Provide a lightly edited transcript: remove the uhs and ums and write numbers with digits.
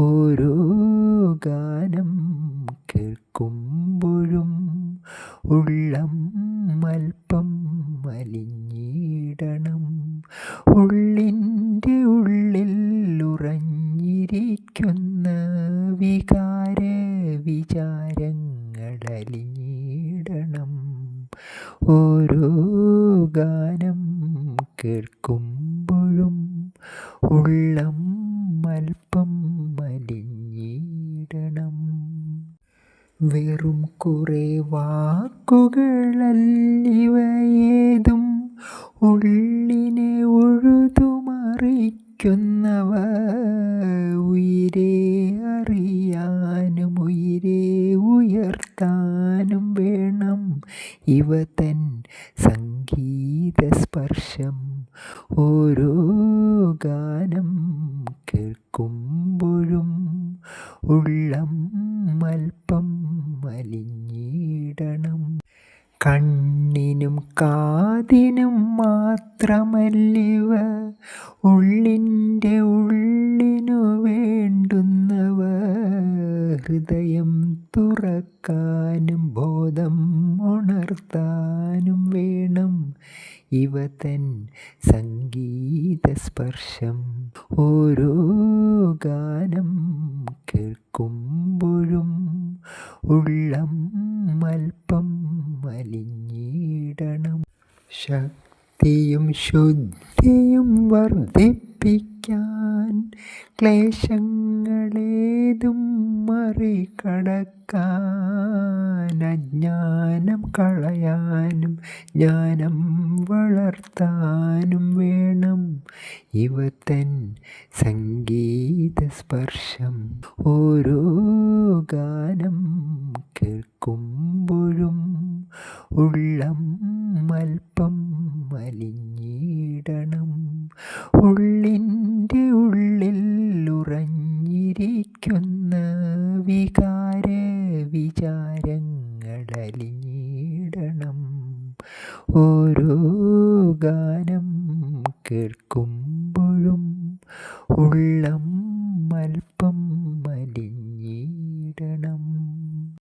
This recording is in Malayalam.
ഓരോ ഗാനം കേൾക്കുമ്പോഴും ഉള്ളം അല്പം അലിഞ്ഞിടണം. ഉള്ളിൻ്റെ ഉള്ളിൽ ഉറഞ്ഞിരിക്കുന്ന വികാര വിചാരങ്ങളലിഞ്ഞിടണം. ഓരോ ഗാനം കേൾക്കുമ്പോഴും ഉള്ളം അല്പം അലിഞ്ഞിടണം. വെറും കുറെ വാക്കുകളല്ലിവയേതും ഉള്ളിനെ ഉഴുതുമറിക്കുന്നവ. ഉയിരെ അറിയാനും ഉയിരെ ഉയർത്താനും വേണം ഇവ തൻ സംഗീതസ്പർശം. ഓരോ ഗാനം കേൾക്കുമ്പോഴും ഉള്ളം അല്പം അലിഞ്ഞിടണം. കണ്ണിനും കാതിനും മാത്രമല്ലിവ ഉള്ളിൻ്റെ ഉള്ളിനു വേണ്ടുന്നവ. ഹൃദയം തുറക്കാനും ബോധം ഉണർത്താനും വേണം ഇവ തൻ സംഗീതസ്പർശം. ഓരോ ഗാനം കേൾക്കുമ്പോഴും ഉള്ളം അല്പം അലിഞ്ഞിടണം. ശക്തിയും ശുദ്ധിയും വർദ്ധിപ്പിക്കാൻ ക്ലേശങ്ങളേതും മറികടക്കാൻ അജ്ഞാനം കളയാനും ജ്ഞാനം വളർത്താനും വേണം ഇവ തൻ സംഗീതസ്പർശം. ഓരോ ഗാനം കേൾക്കുമ്പോഴും ഉള്ളം അല്പം അലിഞ്ഞിടണം. ഉള്ളിൻ്റെ ഉള്ളിൽ ഉറഞ്ഞിരിക്കുന്ന വികാര വിചാരങ്ങളലിഞ്ഞിടണം. ഓരോ ഗാനം കേൾക്കുമ്പോഴും ഉള്ളം അല്പം